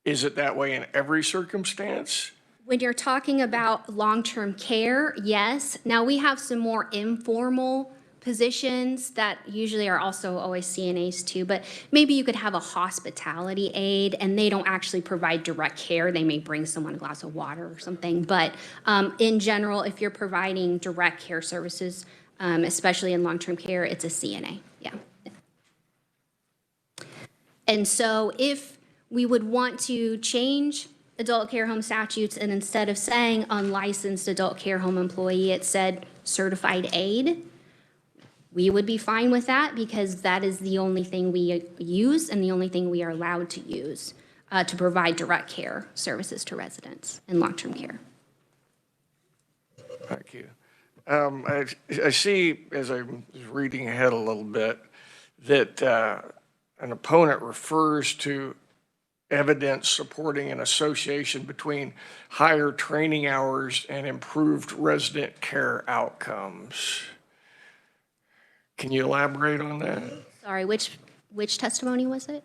Is it that way in every circumstance? When you're talking about long-term care, yes. Now, we have some more informal positions that usually are also always CNAs too, but maybe you could have a hospitality aide and they don't actually provide direct care. They may bring someone a glass of water or something. But in general, if you're providing direct care services, especially in long-term care, it's a CNA, yeah. And so if we would want to change adult care home statutes and instead of saying unlicensed adult care home employee, it said certified aide, we would be fine with that because that is the only thing we use and the only thing we are allowed to use to provide direct care services to residents in long-term care. Thank you. I see, as I was reading ahead a little bit, that an opponent refers to evidence supporting an association between higher training hours and improved resident care outcomes. Can you elaborate on that? Sorry, which testimony was it?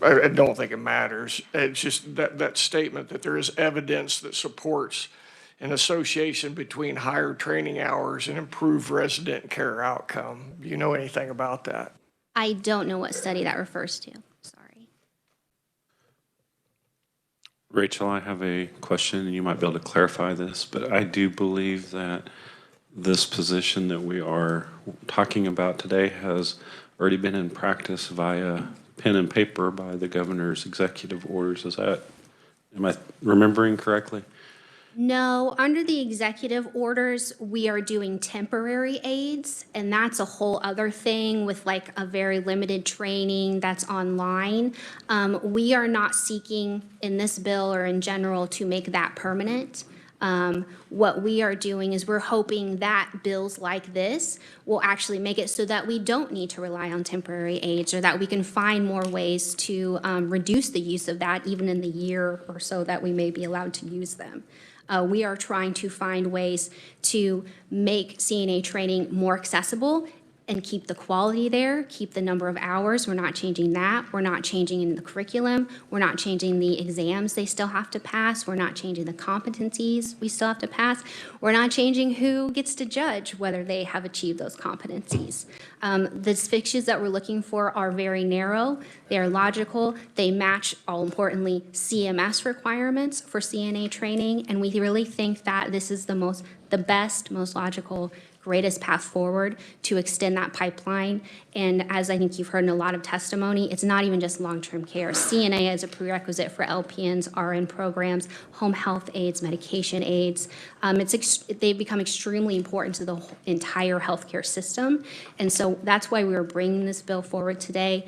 I don't think it matters. It's just that statement that there is evidence that supports an association between higher training hours and improved resident care outcome. Do you know anything about that? I don't know what study that refers to. Sorry. Rachel, I have a question, and you might be able to clarify this, but I do believe that this position that we are talking about today has already been in practice via pen and paper by the governor's executive orders. Am I remembering correctly? No, under the executive orders, we are doing temporary aids, and that's a whole other thing with like a very limited training that's online. We are not seeking in this bill or in general to make that permanent. What we are doing is we're hoping that bills like this will actually make it so that we don't need to rely on temporary aids or that we can find more ways to reduce the use of that even in the year or so that we may be allowed to use them. We are trying to find ways to make CNA training more accessible and keep the quality there, keep the number of hours. We're not changing that. We're not changing in the curriculum. We're not changing the exams they still have to pass. We're not changing the competencies we still have to pass. We're not changing who gets to judge whether they have achieved those competencies. The fixtures that we're looking for are very narrow. They are logical. They match, all importantly, CMS requirements for CNA training. And we really think that this is the best, most logical, greatest path forward to extend that pipeline. And as I think you've heard in a lot of testimony, it's not even just long-term care. CNA is a prerequisite for LPNs, RN programs, home health aides, medication aides. They've become extremely important to the entire healthcare system. And so that's why we were bringing this bill forward today,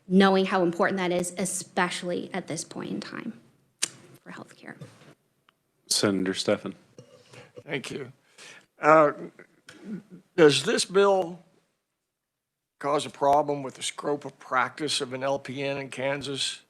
knowing how important that is, especially at this point in time for healthcare. Senator Stephan. Thank you. Does this bill cause a problem with the scope of practice of an LPN in Kansas?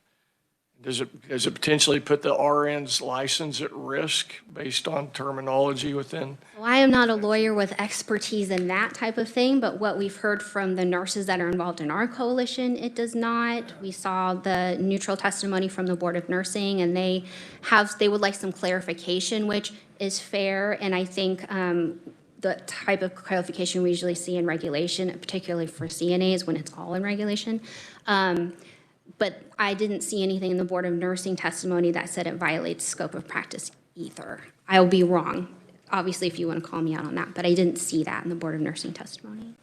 Does it potentially put the RN's license at risk based on terminology within? Well, I am not a lawyer with expertise in that type of thing, but what we've heard from the nurses that are involved in our coalition, it does not. We saw the neutral testimony from the Board of Nursing, and they would like some clarification, which is fair, and I think the type of clarification we usually see in regulation, particularly for CNAs when it's all in regulation. But I didn't see anything in the Board of Nursing testimony that said it violates scope of practice either. I'll be wrong, obviously, if you want to call me out on that, but I didn't see that in the Board of Nursing testimony.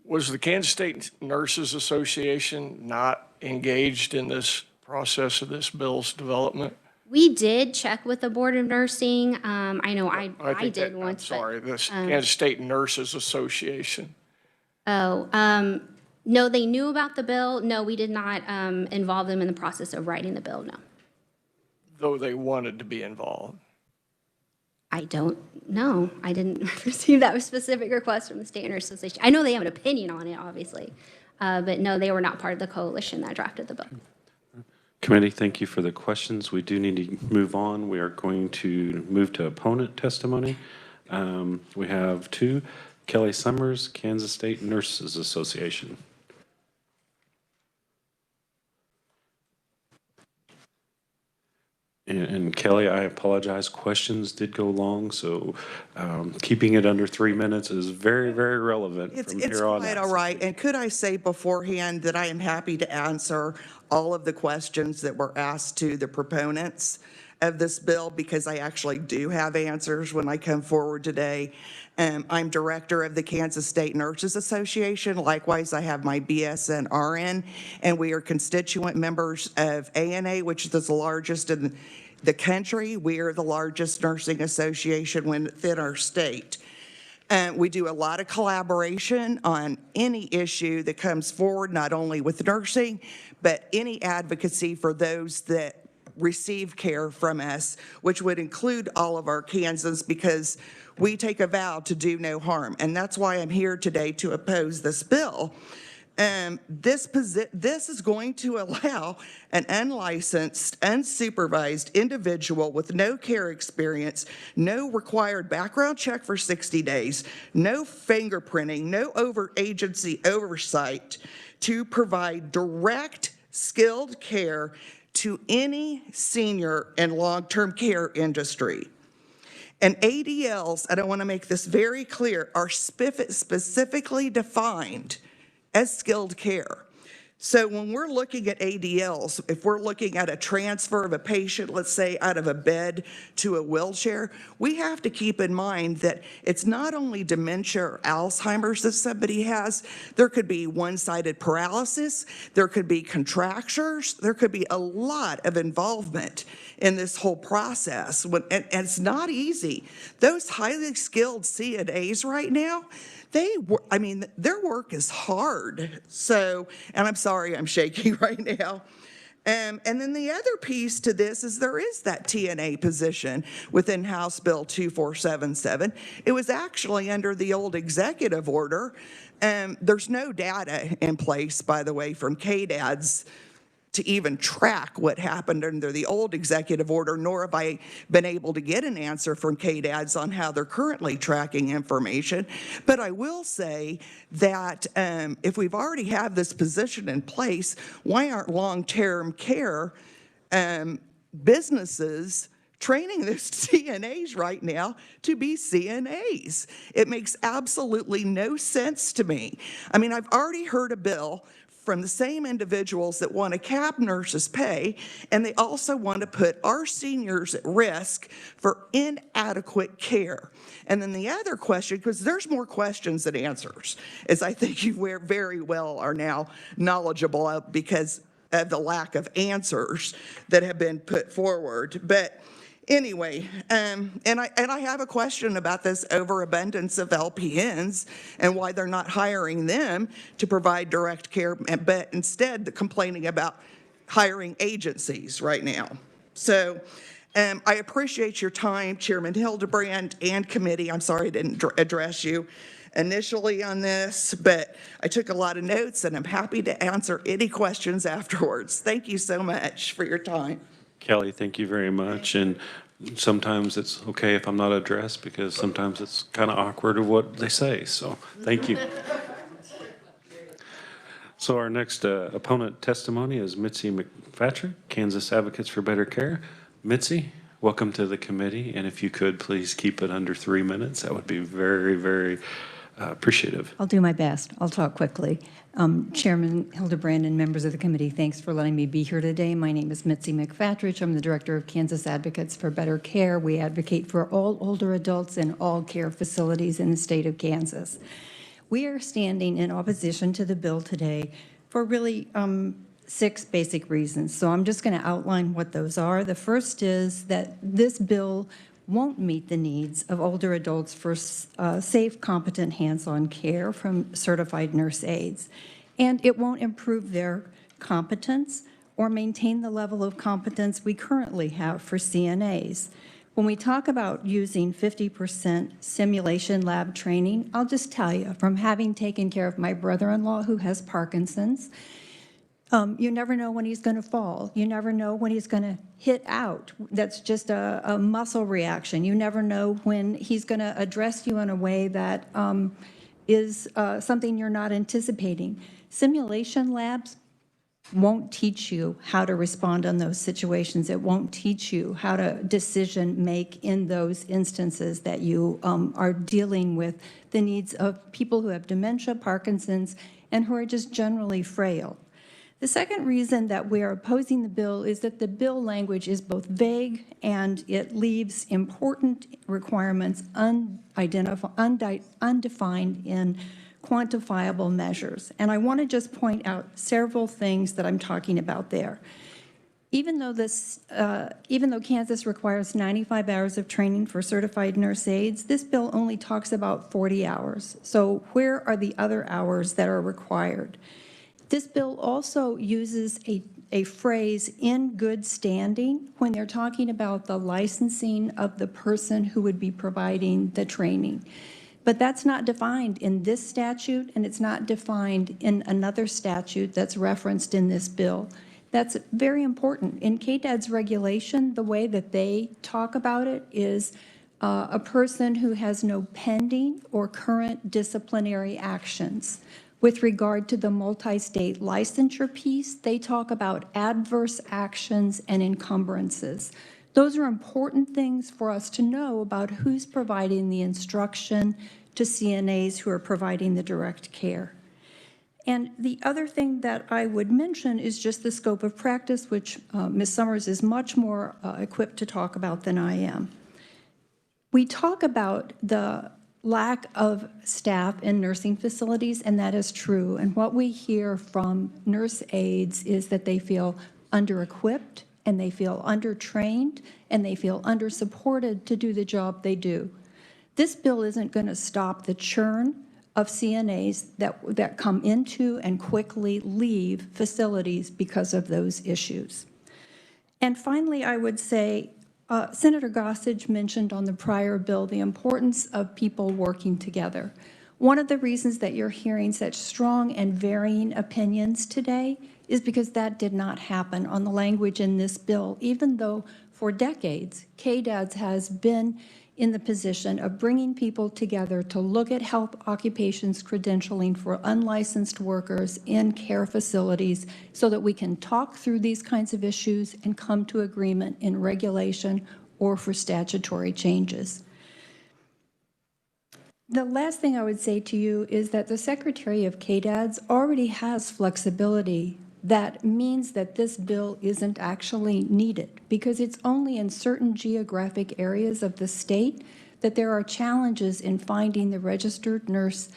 Was the Kansas State Nurses Association not engaged in this process of this bill's development? We did check with the Board of Nursing. I know I think did that- once, I'm but. sorry, the Kansas State Nurses Association. No, they knew about the bill. No, we did not involve them in the process of writing the bill, no. Though they wanted to be involved. I don't know. I didn't receive that specific request from the State Nurse Association. I know they have an opinion on it, obviously, but no, they were not part of the coalition that drafted the bill. Committee, thank you for the questions. We do need to move on. We are going to move to opponent testimony. We have two. Kelly Summers, Kansas State Nurses Association. And Kelly, I apologize, questions did go long, so keeping it under 3 minutes is very, very relevant from It's here on quite out. all right. And could I say beforehand that I am happy to answer all of the questions that were asked to the proponents of this bill, because I actually do have answers when I come forward today. I'm director of the Kansas State Nurses Association. Likewise, I have my BSN RN, and we are constituent members of ANA, which is the largest in the country. We are the largest nursing association within our state. We do a lot of collaboration on any issue that comes forward, not only with nursing, but any advocacy for those that receive care from us, which would include all of our Kansans, because we take a vow to do no harm. And that's why I'm here today to oppose this bill. This is going to allow an unlicensed, unsupervised individual with no care experience, no required background check for 60 days, no fingerprinting, no agency oversight, to provide direct, skilled care to any senior and long-term care industry. And ADLs, and I want to make this very clear, are specifically defined as skilled care. So when we're looking at ADLs, if we're looking at a transfer of a patient, let's say out of a bed to a wheelchair, we have to keep in mind that it's not only dementia or Alzheimer's that somebody has. There could be one-sided paralysis, there could be contractures, there could be a lot of involvement in this whole process. And it's not easy. Those highly skilled CNAs right now, their work is hard. So, and I'm sorry, I'm shaking right now. And then the other piece to this is there is that TNA position within House Bill 2477. It was actually under the old executive order. There's no data in place, by the way, from KDADS to even track what happened under the old executive order, nor have I been able to get an answer from KDADS on how they're currently tracking information. But I will say that if we've already have this position in place, why aren't long-term care businesses training those CNAs right now to be CNAs? It makes absolutely no sense to me. I mean, I've already heard a bill from the same individuals that want to cap nurses' pay, and they also want to put our seniors at risk for inadequate care. And then the other question, because there's more questions than answers, as I think you very well are now knowledgeable of because of the lack of answers that have been put forward. But anyway, and I have a question about this overabundance of LPNs and why they're not hiring them to provide direct care, but instead complaining about hiring agencies right now. So I appreciate your time, Chairman Hildebrand and committee. I'm sorry I didn't address you initially on this, but I took a lot of notes and I'm happy to answer any questions afterwards. Thank you so much for your time. Kelly, thank you very much. And sometimes it's okay if I'm not addressed because sometimes it's kind of awkward of what they say. So thank you. So our next opponent testimony is Mitzi McFatcher, Kansas Advocates for Better Care. Mitzi, welcome to the committee. And if you could please keep it under 3 minutes, that would be very, very appreciative. I'll do my best. I'll talk quickly. Chairman Hildebrand and members of the committee, thanks for letting me be here today. My name is Mitzi McFatridge. I'm the director of Kansas Advocates for Better Care. We advocate for all older adults in all care facilities in the state of Kansas. We are standing in opposition to the bill today for really 6 basic reasons. So I'm just going to outline what those are. The first is that this bill won't meet the needs of older adults for safe, competent, hands-on care from certified nurse aides. And it won't improve their competence or maintain the level of competence we currently have for CNAs. When we talk about using 50% simulation lab training, I'll just tell you, from having taken care of my brother-in-law who has Parkinson's, you never know when he's going to fall. You never know when he's going to hit out. That's just a muscle reaction. You never know when he's going to address you in a way that is something you're not anticipating. Simulation labs won't teach you how to respond in those situations. It won't teach you how to decision make in those instances that you are dealing with the needs of people who have dementia, Parkinson's, and who are just generally frail. The second reason that we are opposing the bill is that the bill language is both vague and it leaves important requirements undefined in quantifiable measures. And I want to just point out several things that I'm talking about there. Even though Kansas requires 95 hours of training for certified nurse aides, this bill only talks about 40 hours. So where are the other hours that are required? This bill also uses a phrase, in good standing, when they're talking about the licensing of the person who would be providing the training. But that's not defined in this statute, and it's not defined in another statute that's referenced in this bill. That's very important. In KDAD's regulation, the way that they talk about it is a person who has no pending or current disciplinary actions. With regard to the multi-state licensure piece, they talk about adverse actions and encumbrances. Those are important things for us to know about who's providing the instruction to CNAs who are providing the direct care. And the other thing that I would mention is just the scope of practice, which Ms. Summers is much more equipped to talk about than I am. We talk about the lack of staff in nursing facilities, and that is true. And what we hear from nurse aides is that they feel under-equipped, and they feel under-trained, and they feel under-supported to do the job they do. This bill isn't going to stop the churn of CNAs that come into and quickly leave facilities because of those issues. And finally, I would say, Senator Gossage mentioned on the prior bill the importance of people working together. One of the reasons that you're hearing such strong and varying opinions today is because that did not happen on the language in this bill, even though for decades, KDADS has been in the position of bringing people together to look at health occupations credentialing for unlicensed workers in care facilities so that we can talk through these kinds of issues and come to agreement in regulation or for statutory changes. The last thing I would say to you is that the Secretary of KDADS already has flexibility that means that this bill isn't actually needed because it's only in certain geographic areas of the state that there are challenges in finding the registered nurse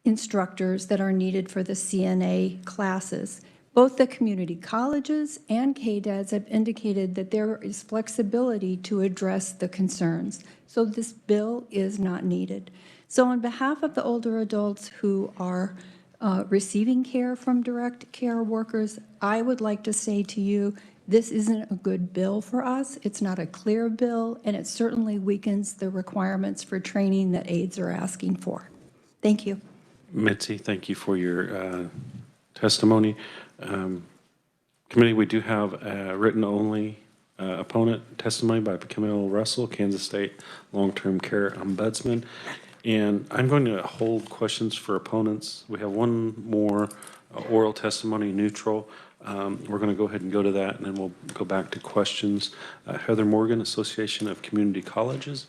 instructors that are needed for the CNA classes. Both the community colleges and KDADS have indicated that there is flexibility to address the concerns. So this bill is not needed. So on behalf of the older adults who are receiving care from direct care workers, I would like to say to you, this isn't a good bill for us. It's not a clear bill, and it certainly weakens the requirements for training that aides are asking for. Thank you. Mitzi, thank you for your testimony. Committee, we do have a written-only opponent testimony by Camille Russell, Kansas State Long-Term Care Ombudsman. And I'm going to hold questions for opponents. We have one more oral testimony, neutral. We're going to go ahead and go to that, and then we'll go back to questions. Heather Morgan, Association of Community Colleges.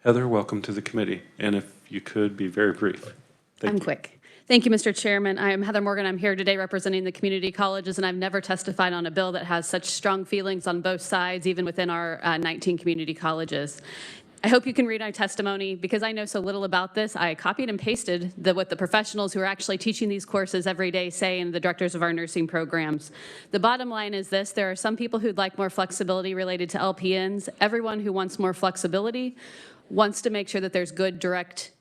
Heather, welcome to the committee. And if you could be very brief. Thank I'm you. quick. Thank you, Mr. Chairman. I am Heather Morgan. I'm here today representing the community colleges, and I've never testified on a bill that has such strong feelings on both sides, even within our 19 community colleges. I hope you can read my testimony. Because I know so little about this, I copied and pasted what the professionals who are actually teaching these courses every day say, and the directors of our nursing programs. The bottom line is this: there are some people who'd like more flexibility related to LPNs. Everyone who wants more flexibility wants to make sure that there's good direct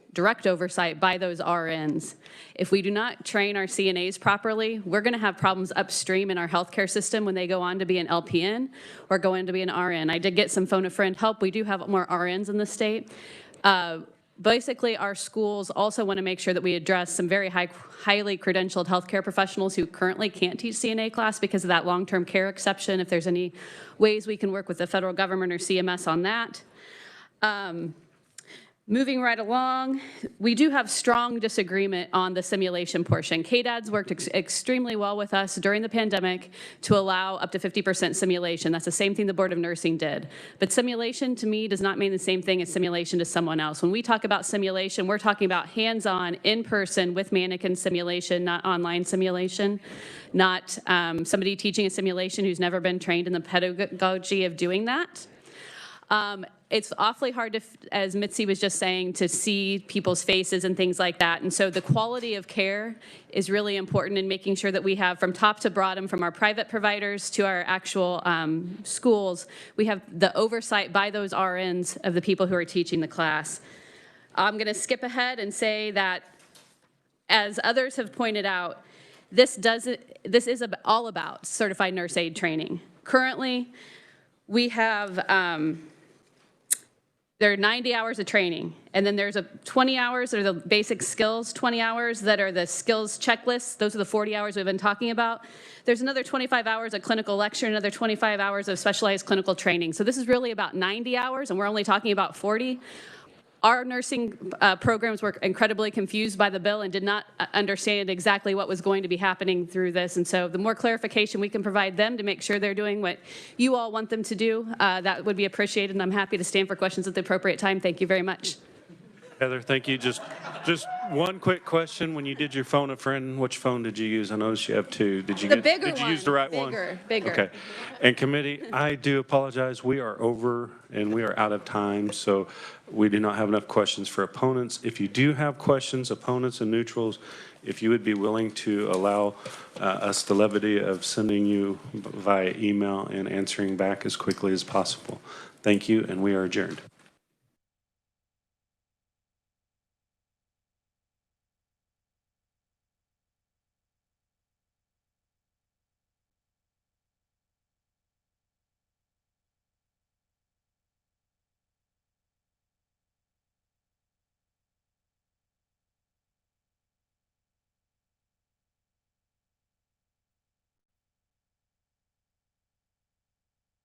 oversight by those RNs. If we do not train our CNAs properly, we're going to have problems upstream in our healthcare system when they go on to be an LPN or go on to be an RN. I did get some phone a friend help. We do have more RNs in the state. Basically, our schools also want to make sure that we address some very highly credentialed healthcare professionals who currently can't teach CNA class because of that long-term care exception. If there's any ways we can work with the federal government or CMS on that. Moving right along, we do have strong disagreement on the simulation portion. KDAD's worked extremely well with us during the pandemic to allow up to 50% simulation. That's the same thing the Board of Nursing did. But simulation to me does not mean the same thing as simulation to someone else. When we talk about simulation, we're talking about hands-on, in-person with mannequin simulation, not online simulation, not somebody teaching a simulation who's never been trained in the pedagogy of doing that. It's awfully hard to, as Mitzi was just saying, to see people's faces and things like that. And so the quality of care is really important in making sure that we have, from top to bottom, from our private providers to our actual schools, we have the oversight by those RNs of the people who are teaching the class. I'm going to skip ahead and say that, as others have pointed out, this is all about certified nurse aid training. Currently, we have there are 90 hours of training, and then there's 20 hours that are the basic skills, 20 hours that are the skills checklists. Those are the 40 hours we've been talking about. There's another 25 hours of clinical lecture, another 25 hours of specialized clinical training. So this is really about 90 hours, and we're only talking about 40. Our nursing programs were incredibly confused by the bill and did not understand exactly what was going to be happening through this. And so the more clarification we can provide them to make sure they're doing what you all want them to do, that would be appreciated. And I'm happy to stand for questions at the appropriate time. Thank you very much. Heather, thank you. Just one quick question. When you did your phone a friend, which phone did you use? I noticed you have two. Did you use the right one? Bigger. Okay. And committee, I do apologize. We are over and we are out of time, so we do not have enough questions for opponents. If you do have questions, opponents and neutrals, if you would be willing to allow us the levity of sending you via email and answering back as quickly as possible. Thank you, and we are adjourned.